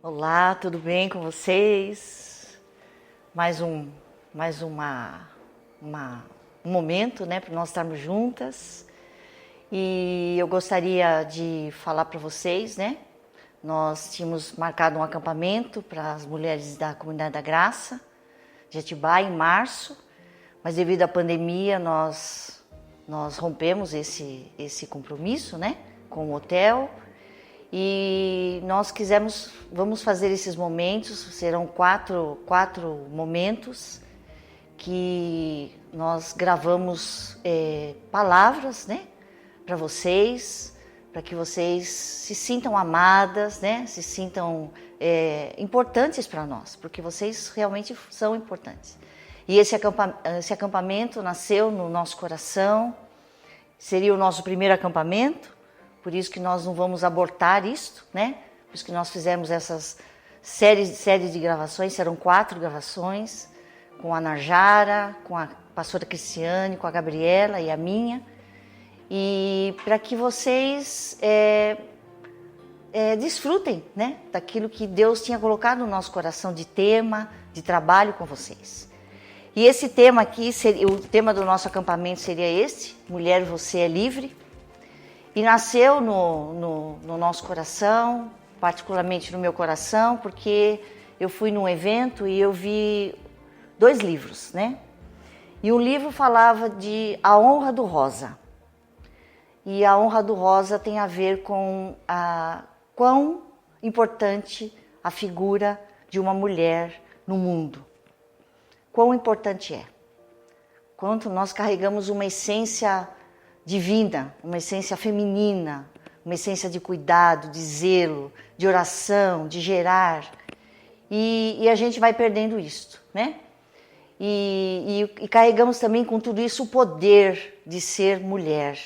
Olá, tudo bem com vocês? Um momento, né, para nós estarmos juntas. E eu gostaria de falar para vocês, né? Nós tínhamos marcado um acampamento para as mulheres da Comunidade da Graça de Atibaia em março, mas devido à pandemia nós rompemos esse compromisso, né, com o hotel. E nós vamos fazer esses momentos, serão quatro momentos que nós gravamos palavras, né, para vocês, para que vocês se sintam amadas, né, se sintam importantes para nós, porque vocês realmente são importantes. E esse acampamento nasceu no nosso coração, seria o nosso primeiro acampamento. Por isso que nós não vamos abortar isto, né? Por isso que nós fizemos essas séries de gravações, serão 4 gravações, com a Narjara, com a pastora Cristiane, com a Gabriela e a minha. E para que vocês desfrutem, né, daquilo que Deus tinha colocado no nosso coração de tema, de trabalho com vocês. E esse tema aqui, o tema do nosso acampamento seria este: Mulher, você é livre. E nasceu no nosso coração, particularmente no meu coração, porque eu fui num evento e eu vi 2 livros, né? E um livro falava de A Honra do Rosa. E a honra do Rosa tem a ver com quão importante a figura de uma mulher no mundo. Quão importante é. Quanto nós carregamos uma essência divina, uma essência feminina, uma essência de cuidado, de zelo, de oração, de gerar. E a gente vai perdendo isto, né? E carregamos também com tudo isso o poder de ser mulher,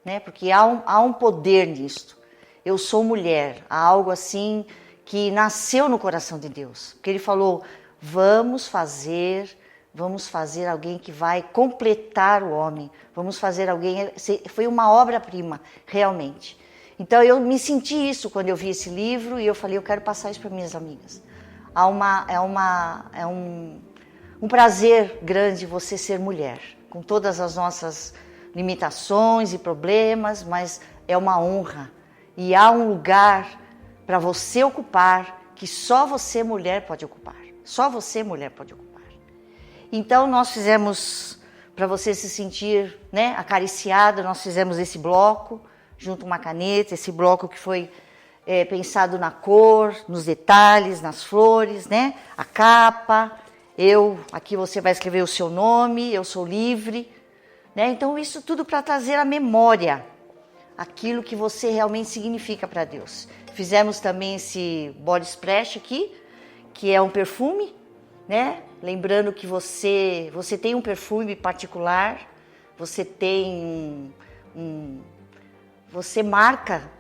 né? Porque há um poder nisto. Eu sou mulher, há algo assim que nasceu no coração de Deus. Porque Ele falou, vamos fazer alguém que vai completar o homem. Vamos fazer alguém... Foi uma obra-prima, realmente. Então, eu me senti isso quando eu vi esse livro e eu falei, eu quero passar isso para minhas amigas. É um prazer grande você ser mulher, com todas as nossas limitações e problemas, mas é uma honra. E há um lugar para você ocupar que só você, mulher, pode ocupar. Só você, mulher, pode ocupar. Então, nós fizemos, para você se sentir, né, acariciada, nós fizemos esse bloco, junto uma caneta, esse bloco que foi pensado na cor, nos detalhes, nas flores, né, a capa. Aqui você vai escrever o seu nome, eu sou livre, né? Então, isso tudo para trazer à memória aquilo que você realmente significa para Deus. Fizemos também esse body splash aqui, que é um perfume, né? Lembrando que você tem um perfume particular, você marca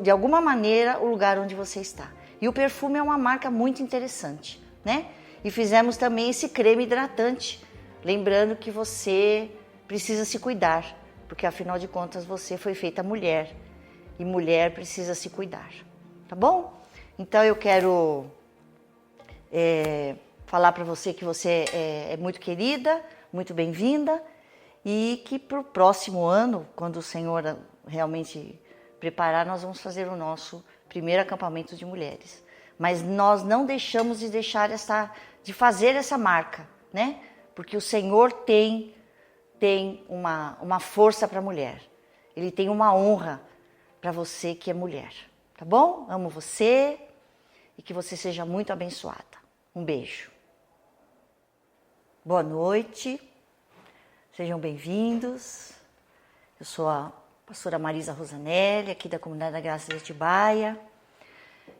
de alguma maneira o lugar onde você está. E o perfume é uma marca muito interessante, né? E fizemos também esse creme hidratante, lembrando que você precisa se cuidar, porque afinal de contas você foi feita mulher, e mulher precisa se cuidar, tá bom? Então eu quero falar para você que você é muito querida, muito bem-vinda, e que para o próximo ano, quando o Senhor realmente preparar, nós vamos fazer o nosso primeiro acampamento de mulheres. Mas nós não deixamos de fazer essa marca, né? Porque o Senhor tem uma força para a mulher. Ele tem uma honra para você que é mulher, tá bom? Amo você e que você seja muito abençoada. Um beijo. Boa noite, sejam bem-vindos. Eu sou a pastora Marisa Rosanelli, aqui da Comunidade da Graça de Atibaia.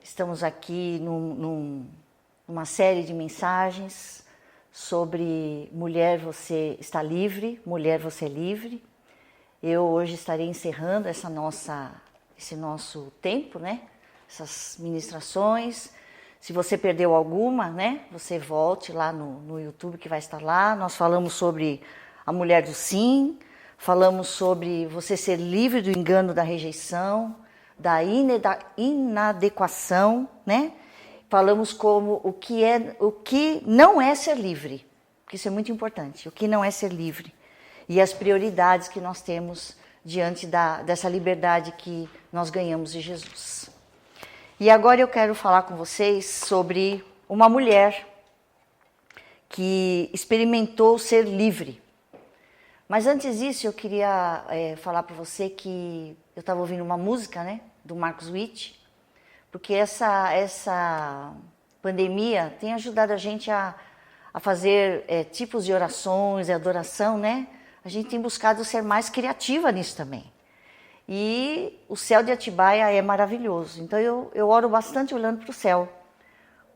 Estamos aqui numa série de mensagens sobre mulher, você está livre, mulher, você é livre. Eu hoje estarei encerrando esse nosso tempo, né? Essas ministrações. Se você perdeu alguma, né, você volte lá no YouTube que vai estar lá. Nós falamos sobre a mulher do sim, falamos sobre você ser livre do engano da rejeição, da inadequação, né? falamos como o que não é ser livre, porque isso é muito importante, o que não é ser livre e as prioridades que nós temos diante dessa liberdade que nós ganhamos de Jesus. E agora eu quero falar com vocês sobre uma mulher que experimentou ser livre. Mas antes disso, eu queria falar para você que eu estava ouvindo uma música, né, do Marcos Witt, porque essa pandemia tem ajudado a gente a fazer tipos de orações e adoração, né? A gente tem buscado ser mais criativa nisso também. E o céu de Atibaia é maravilhoso. Então eu oro bastante olhando para o céu,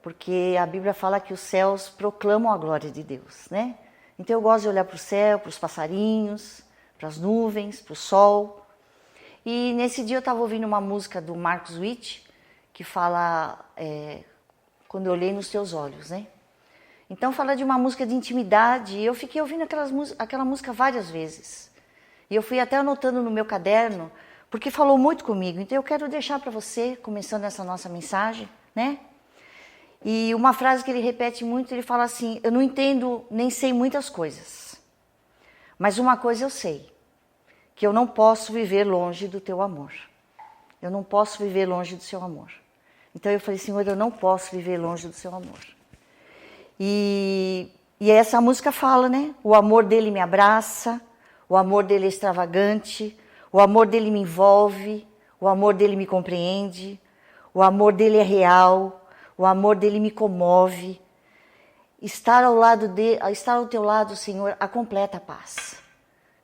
porque a Bíblia fala que os céus proclamam a glória de Deus, né? Então eu gosto de olhar para o céu, para os passarinhos, para as nuvens, para o sol. E nesse dia eu estava ouvindo uma música do Marcos Witt, que fala, quando eu olhei nos teus olhos, né? Então fala de uma música de intimidade, e eu fiquei ouvindo aquela música várias vezes. E eu fui até anotando no meu caderno, porque falou muito comigo. Então eu quero deixar para você, começando essa nossa mensagem, né? E uma frase que ele repete muito, ele fala assim: eu não entendo nem sei muitas coisas, mas uma coisa eu sei, que eu não posso viver longe do teu amor. Eu não posso viver longe do seu amor. Então eu falei, Senhor, eu não posso viver longe do seu amor. E essa música fala, né? O amor dele me abraça, o amor dele é extravagante, o amor dele me envolve, o amor dele me compreende, o amor dele é real, o amor dele me comove. Estar ao teu lado, Senhor, a completa paz.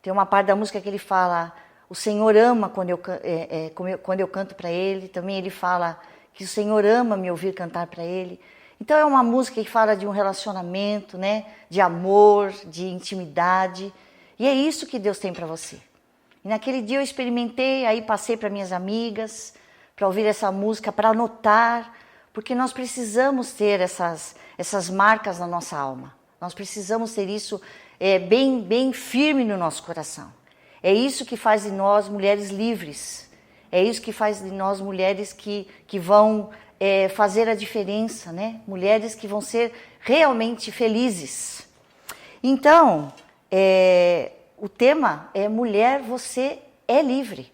Tem uma parte da música que ele fala, o Senhor ama quando eu canto para ele. Também ele fala que o Senhor ama me ouvir cantar para ele. Então é uma música que fala de um relacionamento, né? De amor, de intimidade. E é isso que Deus tem para você. E naquele dia eu experimentei, aí passei para minhas amigas, para ouvir essa música, para anotar, porque nós precisamos ter essas marcas na nossa alma. Nós precisamos ter isso bem firme no nosso coração. É isso que faz de nós mulheres livres. É isso que faz de nós mulheres que vão fazer a diferença, né? Mulheres que vão ser realmente felizes. Então, o tema é mulher, você é livre.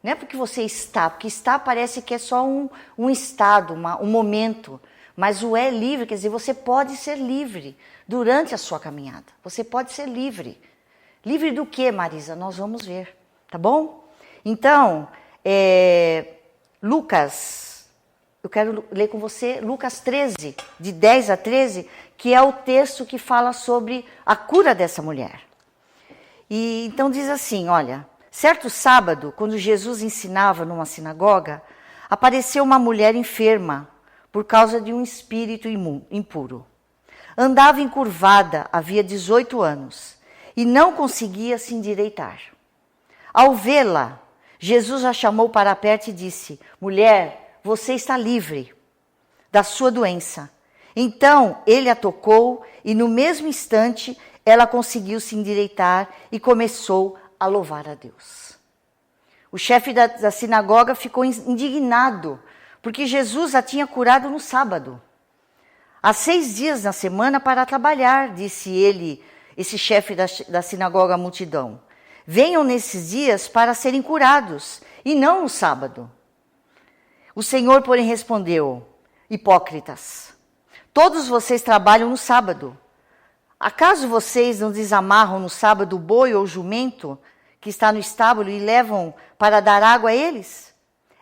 Não é porque você está, porque estar parece que é só um estado, um momento. Mas o é livre, quer dizer, você pode ser livre durante a sua caminhada. Você pode ser livre. Livre do que, Marisa? Nós vamos ver, tá bom? Então, Lucas, eu quero ler com você Lucas 13, de 10 a 13, que é o texto que fala sobre a cura dessa mulher. E então diz assim, olha, certo sábado, quando Jesus ensinava numa sinagoga, apareceu uma mulher enferma por causa de um espírito impuro. Andava encurvada, havia 18 anos, e não conseguia se endireitar. Ao vê-la, Jesus a chamou para perto e disse, mulher, você está livre da sua doença. Então ele a tocou e no mesmo instante ela conseguiu se endireitar e começou a louvar a Deus. O chefe da sinagoga ficou indignado, porque Jesus a tinha curado no sábado. Há 6 dias na semana para trabalhar, disse ele, esse chefe da sinagoga à multidão. Venham nesses dias para serem curados, e não no sábado. O Senhor, porém, respondeu, hipócritas, todos vocês trabalham no sábado. Acaso vocês não desamarram no sábado o boi ou o jumento que está no estábulo e levam para dar água a eles?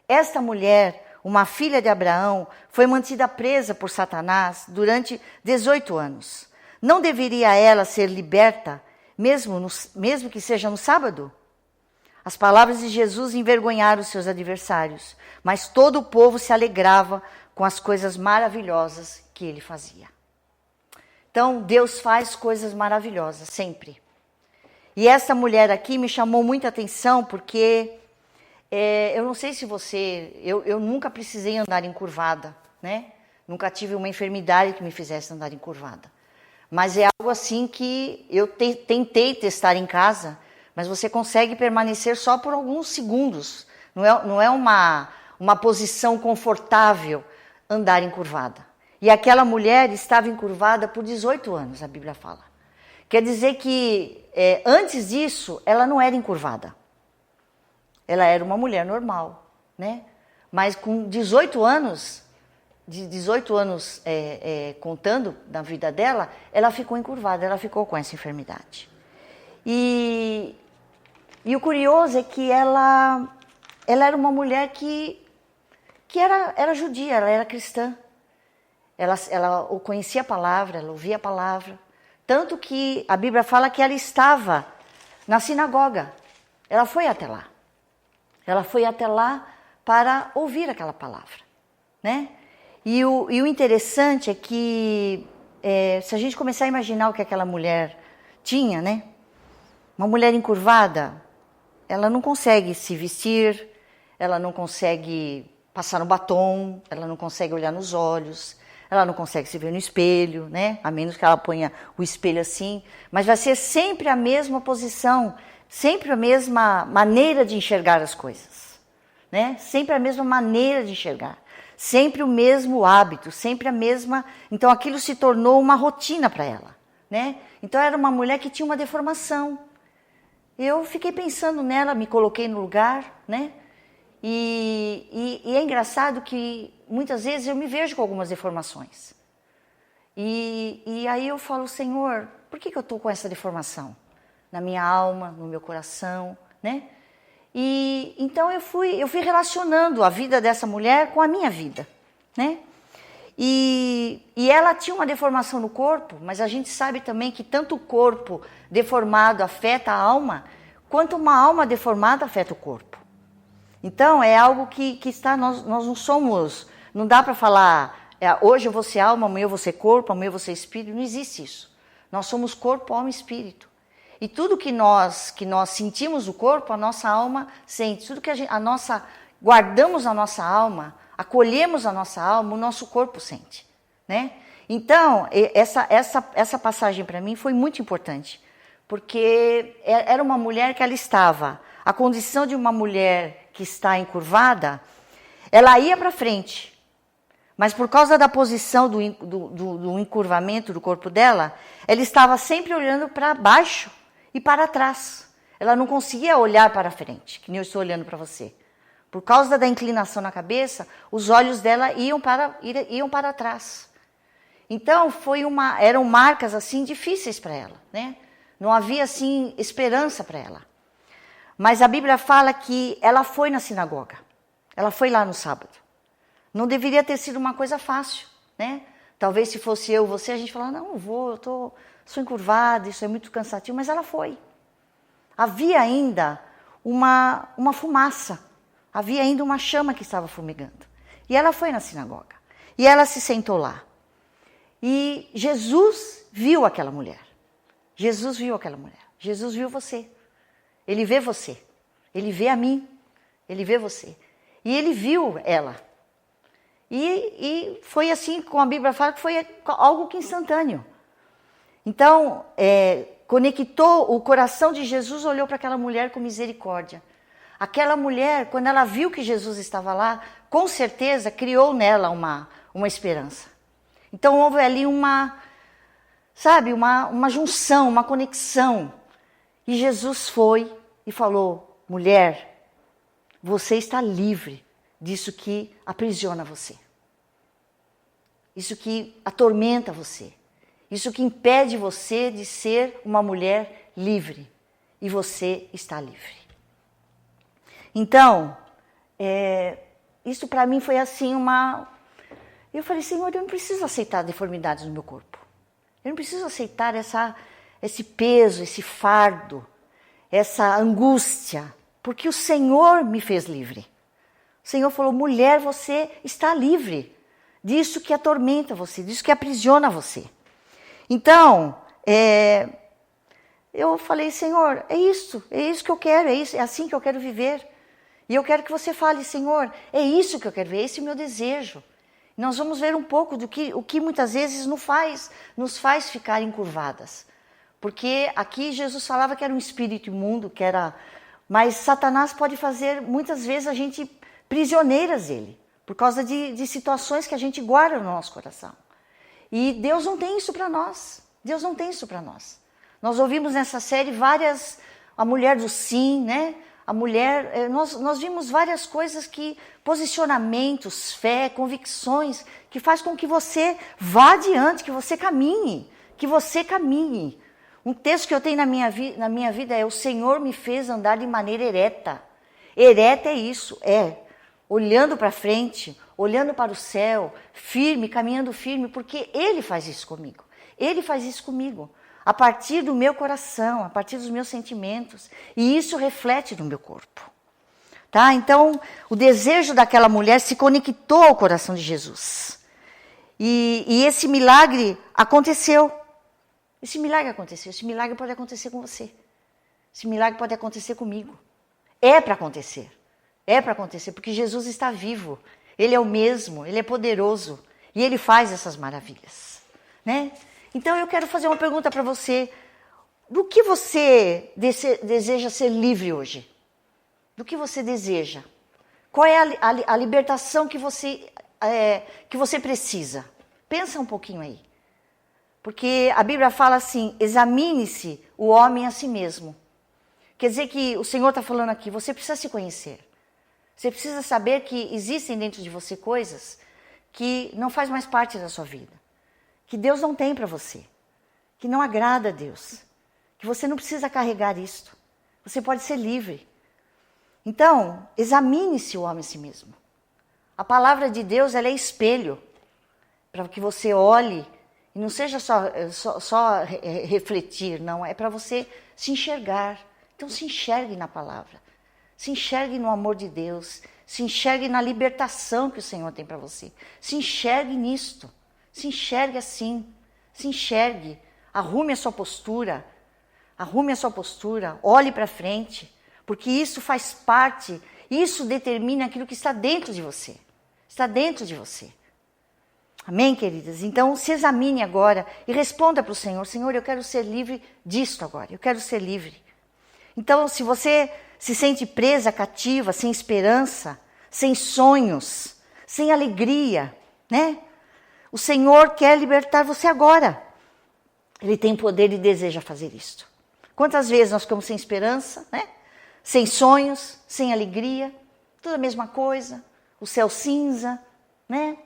Esta mulher, uma filha de Abraão, foi mantida presa por Satanás durante 18 anos. Não deveria ela ser liberta, mesmo que seja no sábado? As palavras de Jesus envergonharam seus adversários, mas todo o povo se alegrava com as coisas maravilhosas que ele fazia. Então, Deus faz coisas maravilhosas, sempre. E essa mulher aqui me chamou muita atenção, porque eu não sei se eu nunca precisei andar encurvada, né? Nunca tive uma enfermidade que me fizesse andar encurvada. Mas é algo assim que eu tentei testar em casa, mas você consegue permanecer só por alguns segundos. Não é uma posição confortável andar encurvada. E aquela mulher estava encurvada por 18 anos, a Bíblia fala. Quer dizer que antes disso, ela não era encurvada. Ela era uma mulher normal, né? Mas com 18 anos, contando na vida dela, ela ficou encurvada, ela ficou com essa enfermidade. E o curioso é que ela era uma mulher que era judia, ela era cristã. Ela conhecia a palavra, ela ouvia a palavra. Tanto que a Bíblia fala que ela estava na sinagoga. Ela foi até lá. Ela foi até lá para ouvir aquela palavra, né? E o interessante é que, se a gente começar a imaginar o que aquela mulher tinha, né? Uma mulher encurvada, ela não consegue se vestir, ela não consegue passar no batom, ela não consegue olhar nos olhos, ela não consegue se ver no espelho, né? A menos que ela ponha o espelho assim, mas vai ser sempre a mesma posição, sempre a mesma maneira de enxergar as coisas, né? Sempre a mesma maneira de enxergar, sempre o mesmo hábito, sempre a mesma... Então aquilo se tornou uma rotina para ela, né? Então era uma mulher que tinha uma deformação. Eu fiquei pensando nela, me coloquei no lugar, né? E é engraçado que muitas vezes eu me vejo com algumas deformações. E aí eu falo, Senhor, por que eu estou com essa deformação? Na minha alma, no meu coração, né? E então eu fui relacionando a vida dessa mulher com a minha vida, né? E ela tinha uma deformação no corpo, mas a gente sabe também que tanto o corpo deformado afeta a alma, quanto uma alma deformada afeta o corpo. Então é algo que está, nós não somos, não dá para falar, hoje eu vou ser alma, amanhã eu vou ser corpo, amanhã eu vou ser espírito, não existe isso. Nós somos corpo, alma e espírito. E tudo que nós sentimos no corpo, a nossa alma sente. Tudo que guardamos na nossa alma, acolhemos a nossa alma, o nosso corpo sente, né? Então, essa passagem para mim foi muito importante, porque era uma mulher que ela estava, a condição de uma mulher que está encurvada, ela ia para frente, mas por causa da posição do encurvamento do corpo dela, ela estava sempre olhando para baixo e para trás. Ela não conseguia olhar para frente, que nem eu estou olhando para você. Por causa da inclinação na cabeça, os olhos dela iam para trás. Então, eram marcas assim difíceis para ela, né? Não havia assim esperança para ela. Mas a Bíblia fala que ela foi na sinagoga. Ela foi lá no sábado. Não deveria ter sido uma coisa fácil, né? Talvez se fosse eu, você, a gente fala, não vou, sou encurvada, isso é muito cansativo, mas ela foi. Havia ainda uma fumaça, havia ainda uma chama que estava fumegando. E ela foi na sinagoga, e ela se sentou lá. E Jesus viu aquela mulher. Jesus viu aquela mulher. Jesus viu você. Ele vê você. Ele vê a mim. Ele vê você. E ele viu ela. E foi assim, como a Bíblia fala, que foi algo que instantâneo. Então, conectou, o coração de Jesus olhou para aquela mulher com misericórdia. Aquela mulher, quando ela viu que Jesus estava lá, com certeza criou nela uma esperança. Então houve ali uma junção, uma conexão. E Jesus foi e falou, mulher, você está livre disso que aprisiona você. Isso que atormenta você. Isso que impede você de ser uma mulher livre. E você está livre. Então, isso para mim foi assim Eu falei, Senhor, eu não preciso aceitar deformidades no meu corpo. Eu não preciso aceitar esse peso, esse fardo, essa angústia. Porque o Senhor me fez livre. O Senhor falou, mulher, você está livre disso que atormenta você, disso que aprisiona você. Então, eu falei, Senhor, é isso que eu quero, é assim que eu quero viver. E eu quero que você fale, Senhor, é isso que eu quero ver, é esse o meu desejo. Nós vamos ver um pouco o que muitas vezes nos faz ficar encurvadas. Porque aqui Jesus falava que era um espírito imundo, mas Satanás pode fazer muitas vezes a gente prisioneiras dele. por causa de situações que a gente guarda no nosso coração. E Deus não tem isso para nós. Deus não tem isso para nós. Nós ouvimos nessa série a mulher do sim, né? A mulher, nós vimos várias coisas posicionamentos, fé, convicções, que faz com que você vá adiante, que você caminhe, Um texto que eu tenho na minha vida é: o Senhor me fez andar de maneira ereta. Ereta é isso, olhando para frente, olhando para o céu, firme, caminhando firme, porque Ele faz isso comigo. Ele faz isso comigo. A partir do meu coração, a partir dos meus sentimentos. E isso reflete no meu corpo. Tá? Então, o desejo daquela mulher se conectou ao coração de Jesus. E esse milagre aconteceu. Esse milagre aconteceu. Esse milagre pode acontecer com você. Esse milagre pode acontecer comigo. É para acontecer. É para acontecer, porque Jesus está vivo. Ele é o mesmo, Ele é poderoso. E Ele faz essas maravilhas. Né? Então eu quero fazer uma pergunta para você. Do que você deseja ser livre hoje? Do que você deseja? Qual é a libertação que você precisa? Pensa um pouquinho aí. Porque a Bíblia fala assim: examine-se o homem a si mesmo. Quer dizer que o Senhor está falando aqui, você precisa se conhecer. Você precisa saber que existem dentro de você coisas que não faz mais parte da sua vida. Que Deus não tem para você, que não agrada a Deus, que você não precisa carregar isto, você pode ser livre. Então, examine-se o homem a si mesmo. A palavra de Deus, ela é espelho, para que você olhe, e não seja só refletir, não, é para você se enxergar. Então se enxergue na palavra, se enxergue no amor de Deus, se enxergue na libertação que o Senhor tem para você, se enxergue nisto. Se enxergue assim, se enxergue, arrume a sua postura, olhe para frente, porque isso faz parte, isso determina aquilo que está dentro de você, Amém, queridas? Então se examine agora e responda para o Senhor: Senhor, eu quero ser livre disto agora, eu quero ser livre. Então, se você se sente presa, cativa, sem esperança, sem sonhos, sem alegria, né? O Senhor quer libertar você agora. Ele tem poder e deseja fazer isto. Quantas vezes nós ficamos sem esperança, né? Sem sonhos, sem alegria, tudo a mesma coisa, o céu cinza, né?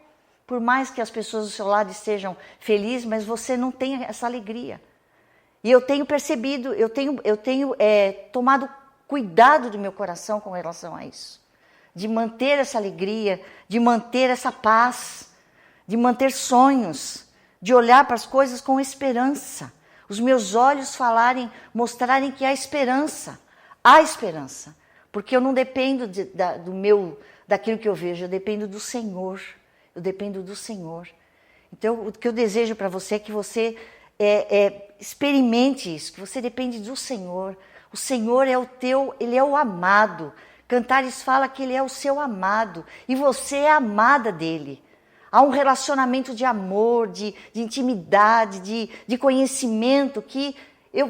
Por mais que as pessoas do seu lado estejam felizes, mas você não tem essa alegria. E eu tenho percebido, eu tenho tomado cuidado do meu coração com relação a isso. De manter essa alegria, de manter essa paz, de manter sonhos, de olhar para as coisas com esperança. Os meus olhos mostrarem que há esperança. Há esperança. Porque eu não dependo daquilo que eu vejo, eu dependo do Senhor. Então, o que eu desejo para você é que você experimente isso, que você depende do Senhor. O Senhor Ele é o amado. Cantares fala que Ele é o seu amado. E você é amada dEle. Há um relacionamento de amor, de intimidade, de conhecimento que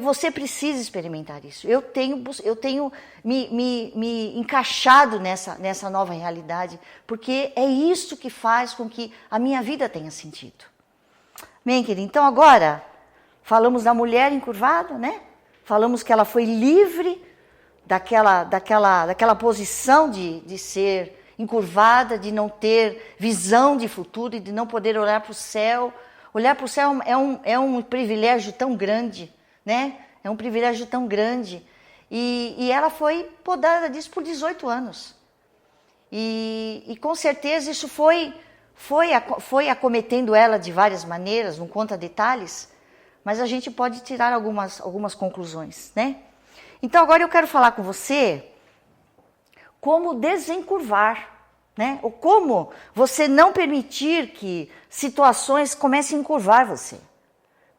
você precisa experimentar isso. Eu tenho me encaixado nessa nova realidade, porque é isso que faz com que a minha vida tenha sentido. Bem, querida, então agora falamos da mulher encurvada, né? Falamos que ela foi livre daquela posição de ser encurvada, de não ter visão de futuro e de não poder olhar para o céu. Olhar para o céu é um privilégio tão grande, né? É um privilégio tão grande. E ela foi podada disso por 18 anos. E com certeza isso foi acometendo ela de várias maneiras, não conta detalhes, mas a gente pode tirar algumas conclusões, né? Então agora eu quero falar com você como desencurvar, né? Ou como você não permitir que situações comecem a encurvar você.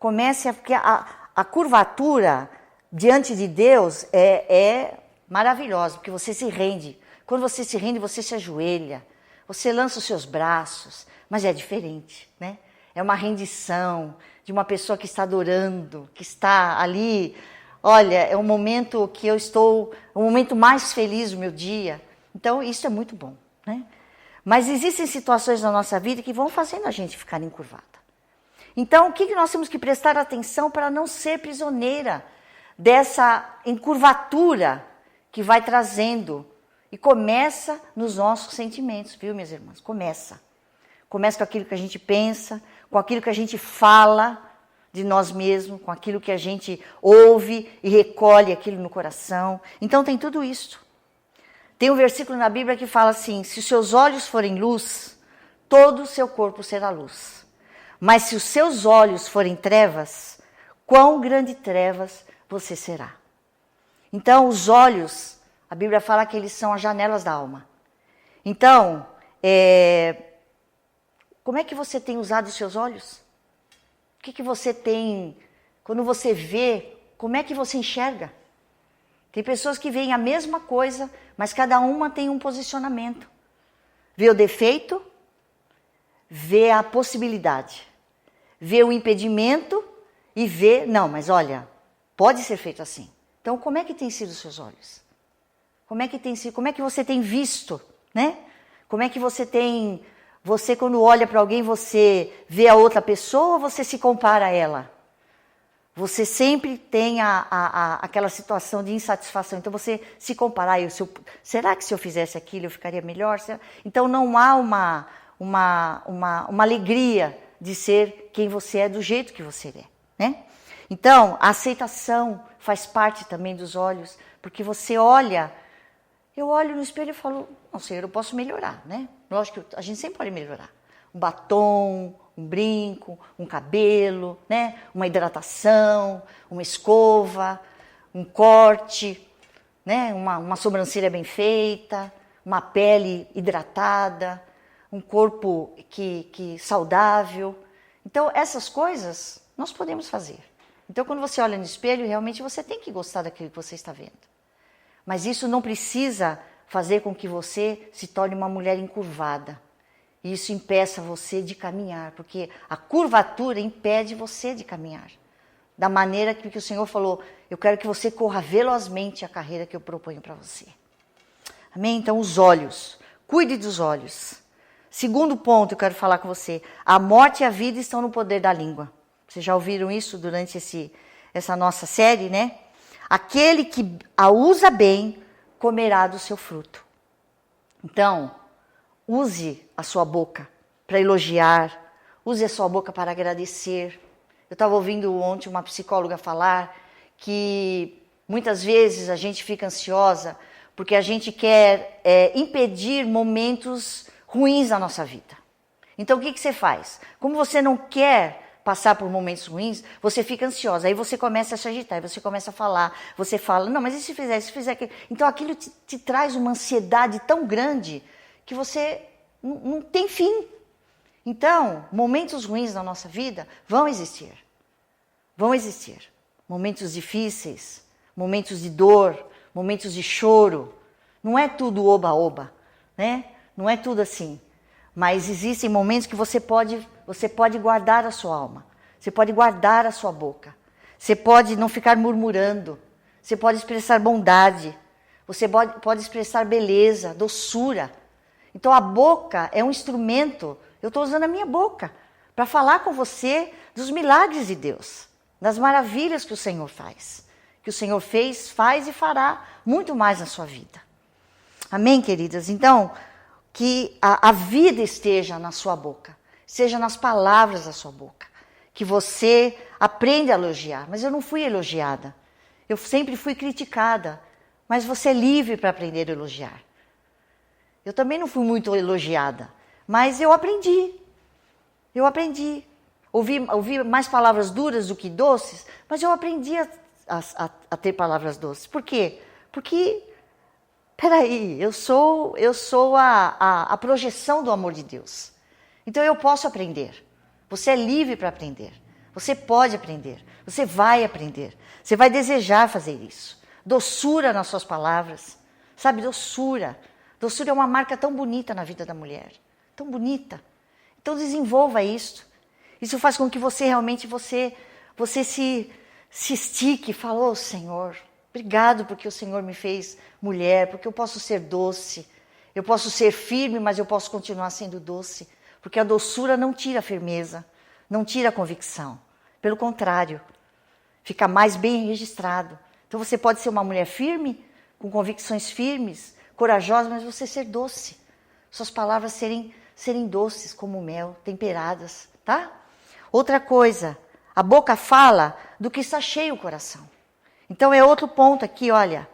Porque a curvatura diante de Deus é maravilhosa, porque você se rende. Quando você se rende, você se ajoelha, você lança os seus braços, mas é diferente, né? É uma rendição de uma pessoa que está adorando, que está ali. Olha, é um momento o momento mais feliz do meu dia. Então, isso é muito bom, né? Mas existem situações na nossa vida que vão fazendo a gente ficar encurvada. Então, o que nós temos que prestar atenção para não ser prisioneira dessa encurvatura que vai trazendo? E começa nos nossos sentimentos, viu, minhas irmãs? Começa. Começa com aquilo que a gente pensa, com aquilo que a gente fala de nós mesmos, com aquilo que a gente ouve e recolhe aquilo no coração. Então tem tudo isso. Tem um versículo na Bíblia que fala assim: se os seus olhos forem luz, todo o seu corpo será luz. Mas se os seus olhos forem trevas, quão grande trevas você será. Então os olhos, a Bíblia fala que eles são as janelas da alma. Então, como é que você tem usado os seus olhos? O que você tem, quando você vê, como é que você enxerga? Tem pessoas que veem a mesma coisa, mas cada uma tem um posicionamento. Vê o defeito, vê a possibilidade, vê o impedimento e vê, não, mas olha, pode ser feito assim. Então, como é que tem sido os seus olhos? Como é que tem sido, como é que você tem visto, né? Como é que você quando olha para alguém, você vê a outra pessoa ou você se compara a ela? Você sempre tem aquela situação de insatisfação. Então você se comparar, será que se eu fizesse aquilo eu ficaria melhor? Então não há uma alegria de ser quem você é, do jeito que você é, né? Então a aceitação faz parte também dos olhos, porque você olha, eu olho no espelho e falo, não, Senhor, eu posso melhorar, né? Lógico que a gente sempre pode melhorar. Um batom, um brinco, um cabelo, né? Uma hidratação, uma escova, um corte, né? Uma sobrancelha bem feita, uma pele hidratada, um corpo que saudável. Então, essas coisas nós podemos fazer. Então, quando você olha no espelho, realmente você tem que gostar daquilo que você está vendo. Mas isso não precisa fazer com que você se torne uma mulher encurvada. E isso impeça você de caminhar, porque a curvatura impede você de caminhar. Da maneira que o Senhor falou, eu quero que você corra velozmente a carreira que eu proponho para você. Amém? Então, os olhos. Cuide dos olhos. Segundo ponto, eu quero falar com você. A morte e a vida estão no poder da língua. Vocês já ouviram isso durante essa nossa série, né? Aquele que a usa bem, comerá do seu fruto. Então, use a sua boca para elogiar, use a sua boca para agradecer. Eu estava ouvindo ontem uma psicóloga falar que muitas vezes a gente fica ansiosa porque a gente quer impedir momentos ruins na nossa vida. Então, o que você faz? Como você não quer passar por momentos ruins, você fica ansiosa, aí você começa a se agitar, aí você começa a falar, você fala, não, mas e se fizer aquilo? Então aquilo te traz uma ansiedade tão grande que você não tem fim. Então, momentos ruins na nossa vida vão existir. Vão existir. Momentos difíceis, momentos de dor, momentos de choro. Não é tudo oba-oba, né? Não é tudo assim. Mas existem momentos que você pode guardar a sua alma. Você pode guardar a sua boca. Você pode não ficar murmurando. Você pode expressar bondade. Você pode expressar beleza, doçura. Então a boca é um instrumento. Eu estou usando a minha boca para falar com você dos milagres de Deus. Das maravilhas que o Senhor faz. Que o Senhor fez, faz e fará muito mais na sua vida. Amém, queridas? Então, que a vida esteja na sua boca, seja nas palavras da sua boca, que você aprenda a elogiar. Mas eu não fui elogiada, eu sempre fui criticada, mas você é livre para aprender a elogiar. Eu também não fui muito elogiada, mas eu aprendi. Ouvi mais palavras duras do que doces, mas eu aprendi a ter palavras doces. Por quê? Porque peraí, eu sou a projeção do amor de Deus. Então eu posso aprender. Você é livre para aprender. Você pode aprender. Você vai aprender. Você vai desejar fazer isso. Doçura nas suas palavras. Sabe, doçura. Doçura é uma marca tão bonita na vida da mulher. Tão bonita. Então desenvolva isso. Isso faz com que você realmente você se estique e fale, oh, Senhor, obrigado porque o Senhor me fez mulher, porque eu posso ser doce. Eu posso ser firme, mas eu posso continuar sendo doce. Porque a doçura não tira a firmeza, não tira a convicção. Pelo contrário, fica mais bem registrado. Então você pode ser uma mulher firme, com convicções firmes, corajosa, mas você ser doce. Suas palavras serem doces como mel, temperadas, tá? Outra coisa, a boca fala do que está cheio o coração. Então é outro ponto aqui, olha.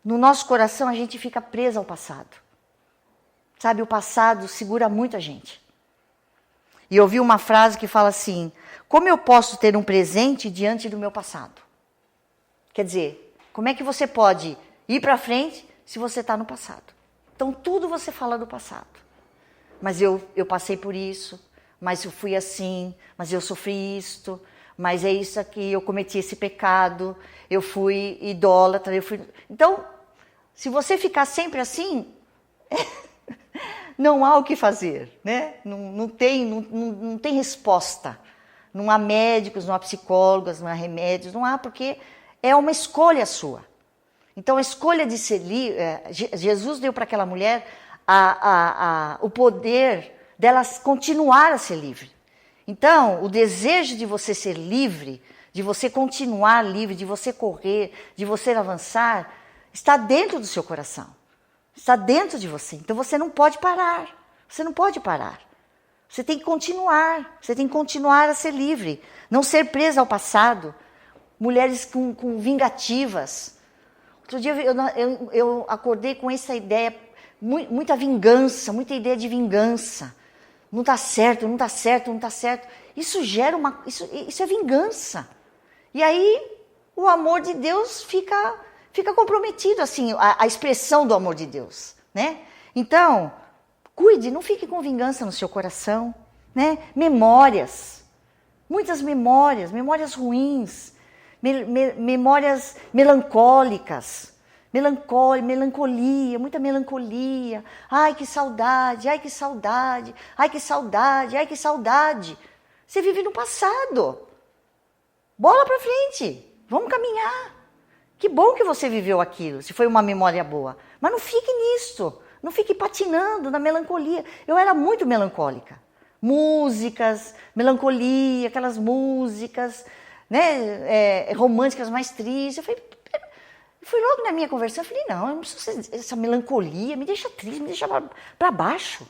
No nosso coração a gente fica preso ao passado. Sabe, o passado segura muito a gente. E eu vi uma frase que fala assim: como eu posso ter um presente diante do meu passado? Quer dizer, como é que você pode ir para frente se você está no passado? Então tudo você fala do passado. Mas eu passei por isso, mas eu fui assim, mas eu sofri isto, mas é isso aqui, eu cometi esse pecado, eu fui idólatra, Então, se você ficar sempre assim, não há o que fazer, né? Não tem resposta. Não há médicos, não há psicólogos, não há remédios, não há, porque é uma escolha sua. Então, a escolha de ser livre, Jesus deu para aquela mulher o poder dela continuar a ser livre. Então, o desejo de você ser livre, de você continuar livre, de você correr, de você avançar, está dentro do seu coração. Está dentro de você. Então, você não pode parar. Você não pode parar. Você tem que continuar. Você tem que continuar a ser livre. Não ser presa ao passado. Mulheres com vingativas. Outro dia eu acordei com essa ideia, muita vingança, muita ideia de vingança. Não está certo, não está certo, não está certo. Isso gera isso é vingança. E aí o amor de Deus fica comprometido, assim, a expressão do amor de Deus, né? Então, cuide, não fique com vingança no seu coração, né? Memórias, muitas memórias ruins, memórias melancólicas, melancolia, muita melancolia. Ai, que saudade, ai, que saudade, ai, que saudade, ai, que saudade. Você vive no passado. Bola para frente, vamos caminhar. Que bom que você viveu aquilo, se foi uma memória boa. Mas não fique nisso, não fique patinando na melancolia. Eu era muito melancólica. Músicas, melancolia, aquelas músicas, né, românticas mais tristes. Eu fui logo na minha conversão, eu falei, não, eu não preciso essa melancolia, me deixa triste, me deixa para baixo.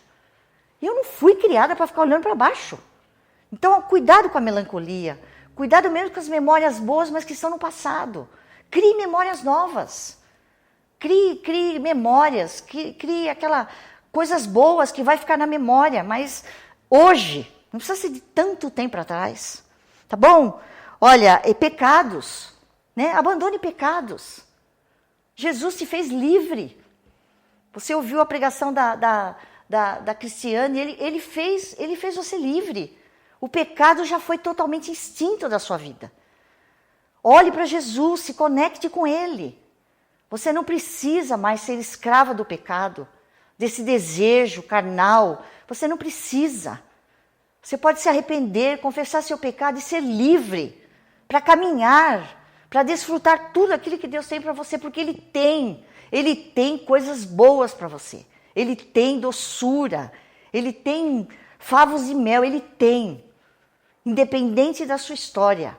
E eu não fui criada para ficar olhando para baixo. Então, cuidado com a melancolia, cuidado mesmo com as memórias boas, mas que estão no passado. Crie memórias novas. Crie memórias, crie coisas boas que vai ficar na memória, mas hoje, não precisa ser de tanto tempo atrás, tá bom? Olha, pecados, né? Abandone pecados. Jesus te fez livre. Você ouviu a pregação da Cristiane, ele fez você livre. O pecado já foi totalmente extinto da sua vida. Olhe para Jesus, se conecte com Ele. Você não precisa mais ser escrava do pecado, desse desejo carnal. Você não precisa. Você pode se arrepender, confessar seu pecado e ser livre para caminhar, para desfrutar tudo aquilo que Deus tem para você, porque Ele tem coisas boas para você. Ele tem doçura, Ele tem favos de mel, Ele tem. Independente da sua história.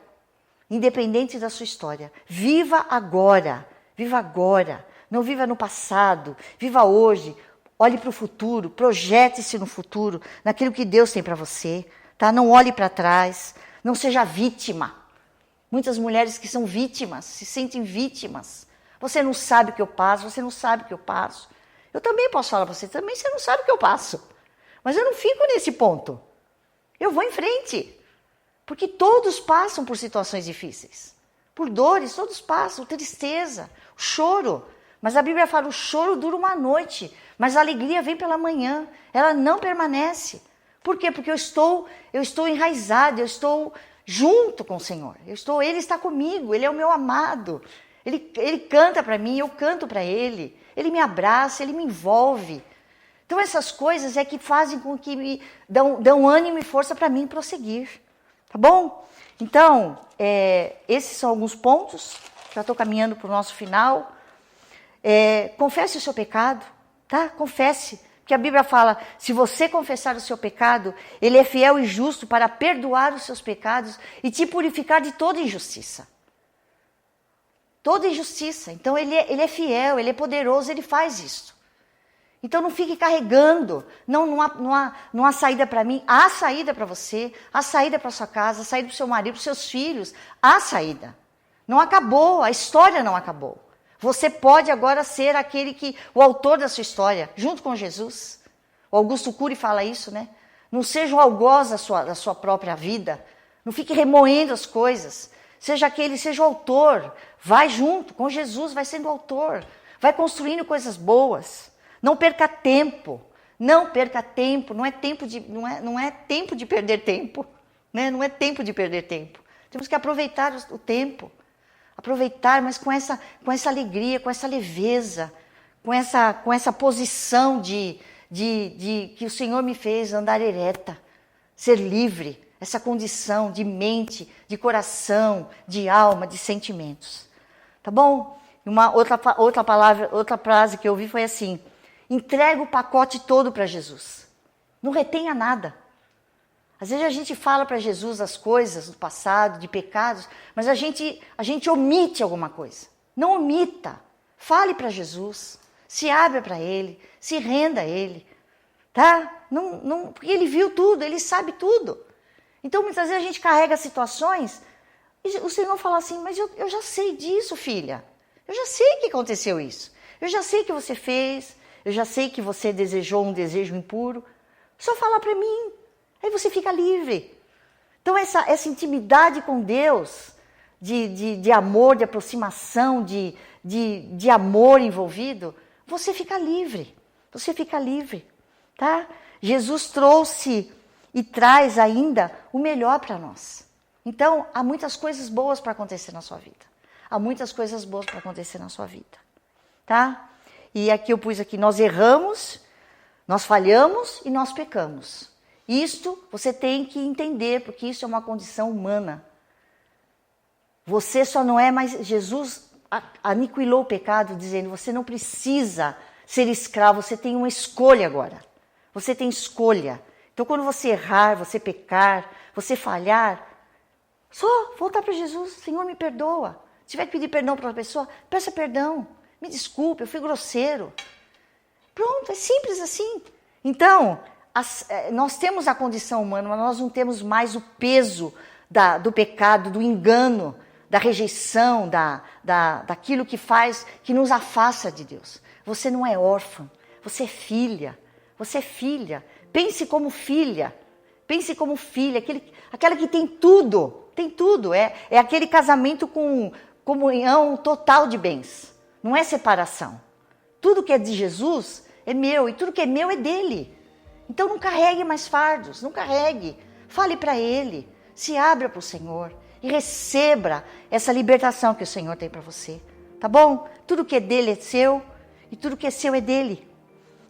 Independente da sua história. Viva agora. Viva agora. Não viva no passado. Viva hoje. Olhe para o futuro. Projete-se no futuro. Naquilo que Deus tem para você. Tá? Não olhe para trás. Não seja vítima. Muitas mulheres que são vítimas. Se sentem vítimas. Você não sabe o que eu passo. Você não sabe o que eu passo. Eu também posso falar para você. Também você não sabe o que eu passo. Mas eu não fico nesse ponto. Eu vou em frente. Porque todos passam por situações difíceis. Por dores, todos passam. Tristeza, choro. Mas a Bíblia fala, o choro dura uma noite. Mas a alegria vem pela manhã. Ela não permanece. Por quê? Porque eu estou enraizada, eu estou junto com o Senhor. Ele está comigo, Ele é o meu amado. Ele canta para mim, eu canto para Ele. Ele me abraça, Ele me envolve. Então essas coisas é que fazem com que me dão ânimo e força para mim prosseguir. Tá bom? Então, esses são alguns pontos. Já estou caminhando para o nosso final. confesse o seu pecado, tá? Confesse. Porque a Bíblia fala, se você confessar o seu pecado, Ele é fiel e justo para perdoar os seus pecados e te purificar de toda injustiça. Toda injustiça. Então Ele é fiel, Ele é poderoso, Ele faz isso. Então não fique carregando. Não há saída para mim. Há saída para você, há saída para sua casa, há saída para o seu marido, para os seus filhos. Há saída. Não acabou, a história não acabou. Você pode agora ser o autor da sua história, junto com Jesus. O Augusto Cury fala isso, né? Não seja um algoz da sua própria vida. Não fique remoendo as coisas. Seja o autor. Vai junto com Jesus, vai sendo autor. Vai construindo coisas boas. Não perca tempo. Não perca tempo. Não é tempo de perder tempo. Né? Não é tempo de perder tempo. Temos que aproveitar o tempo. Aproveitar, mas com essa alegria, com essa leveza, com essa posição de que o Senhor me fez andar ereta, ser livre, essa condição de mente, de coração, de alma, de sentimentos. Tá bom? Uma outra frase que eu ouvi foi assim: entrega o pacote todo para Jesus. Não retenha nada. Às vezes a gente fala para Jesus as coisas do passado, de pecados, mas a gente omite alguma coisa. Não omita. Fale para Jesus. Se abra para Ele. Se renda a Ele. Tá? Porque Ele viu tudo, Ele sabe tudo. Então muitas vezes a gente carrega situações e o Senhor fala assim, mas eu já sei disso, filha. Eu já sei que aconteceu isso. Eu já sei que você fez. Eu já sei que você desejou um desejo impuro. Só fala para mim. Aí você fica livre. Então essa intimidade com Deus, de amor, de aproximação, de amor envolvido, você fica livre. Você fica livre. Tá? Jesus trouxe e traz ainda o melhor para nós. Então, há muitas coisas boas para acontecer na sua vida. Há muitas coisas boas para acontecer na sua vida. Tá? E aqui eu pus aqui, nós erramos, nós falhamos e nós pecamos. Isto você tem que entender, porque isso é uma condição humana. Você só não é mais... Jesus aniquilou o pecado, dizendo, você não precisa ser escravo, você tem uma escolha agora. Você tem escolha. Então, quando você errar, você pecar, você falhar, só voltar para Jesus. Senhor, me perdoa. Se tiver que pedir perdão para uma pessoa, peça perdão. Me desculpe, eu fui grosseiro. Pronto, é simples assim. Então... nós temos a condição humana, mas nós não temos mais o peso do pecado, do engano, da rejeição, daquilo que nos afasta de Deus. Você não é órfã, você é filha. Você é filha. Pense como filha. Pense como filha, aquela que tem tudo. Tem tudo. É aquele casamento com comunhão total de bens. Não é separação. Tudo que é de Jesus é meu e tudo que é meu é dele. Então não carregue mais fardos, não carregue. Fale para Ele, se abra para o Senhor e receba essa libertação que o Senhor tem para você. Tá bom? Tudo que é dele é seu e tudo que é seu é dele.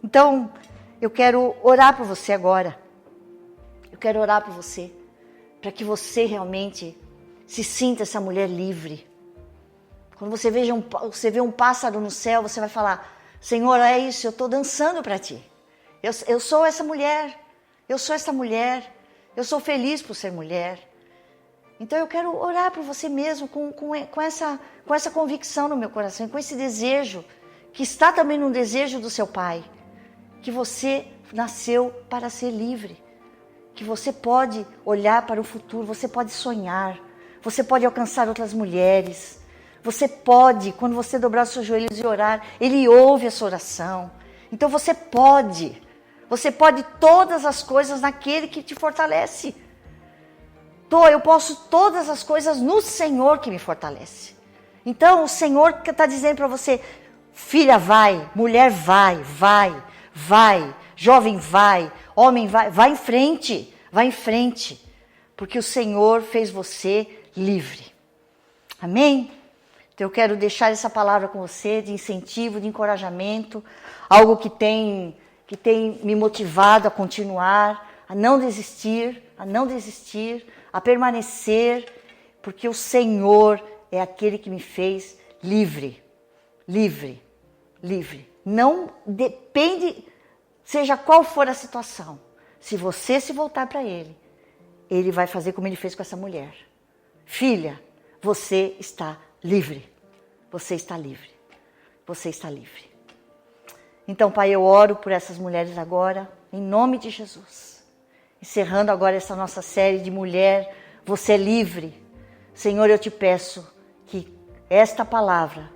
Então, eu quero orar por você agora. Eu quero orar por você, para que você realmente se sinta essa mulher livre. Quando você vê um pássaro no céu, você vai falar, Senhor, é isso, eu estou dançando para Ti. Eu sou essa mulher, eu sou feliz por ser mulher. Então eu quero orar por você mesmo com essa convicção no meu coração, com esse desejo, que está também no desejo do seu pai, que você nasceu para ser livre, que você pode olhar para o futuro, você pode sonhar, você pode alcançar outras mulheres, você pode, quando você dobrar os seus joelhos e orar, Ele ouve a sua oração. Então você pode todas as coisas naquele que te fortalece. Eu posso todas as coisas no Senhor que me fortalece. Então o Senhor está dizendo para você, filha vai, mulher vai, jovem vai, homem vai em frente, porque o Senhor fez você livre. Amém? Então eu quero deixar essa palavra com você de incentivo, de encorajamento, algo que tem me motivado a continuar, a não desistir, a permanecer, porque o Senhor é aquele que me fez livre. livre. Não depende, seja qual for a situação. Se você se voltar para Ele, Ele vai fazer como Ele fez com essa mulher. Filha, você está livre. Você está livre. Você está livre. Então, Pai, eu oro por essas mulheres agora, em nome de Jesus. Encerrando agora essa nossa série de mulher, você é livre. Senhor, eu te peço que esta palavra,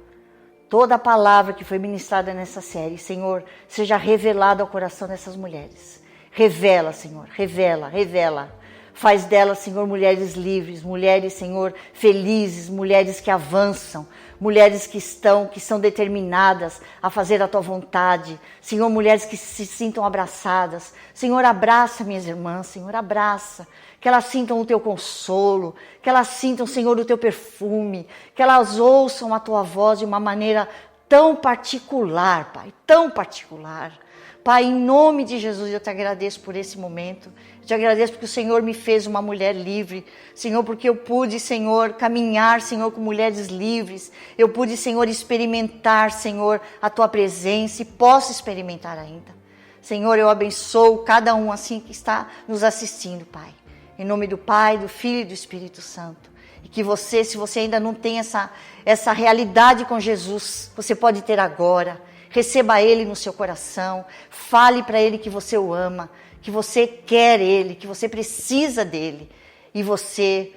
toda a palavra que foi ministrada nessa série, Senhor, seja revelada ao coração dessas mulheres. Revela, Senhor, revela, revela. Faz delas, Senhor, mulheres livres, mulheres, Senhor, felizes, mulheres que avançam, mulheres que são determinadas a fazer a Tua vontade. Senhor, mulheres que se sintam abraçadas. Senhor, abraça minhas irmãs, Senhor, abraça. Que elas sintam o Teu consolo, que elas sintam, Senhor, o Teu perfume, que elas ouçam a Tua voz de uma maneira tão particular, Pai, tão particular. Pai, em nome de Jesus, eu te agradeço por esse momento. Eu te agradeço porque o Senhor me fez uma mulher livre. Senhor, porque eu pude, Senhor, caminhar, Senhor, com mulheres livres. Eu pude, Senhor, experimentar, Senhor, a Tua presença e posso experimentar ainda. Senhor, eu abençoo cada um assim que está nos assistindo, Pai. Em nome do Pai, do Filho e do Espírito Santo. E que você, se você ainda não tem essa realidade com Jesus, você pode ter agora. Receba Ele no seu coração, fale para Ele que você o ama, que você quer Ele, que você precisa dEle e você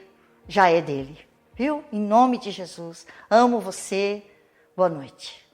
já é dEle, viu? Em nome de Jesus, amo você, boa noite.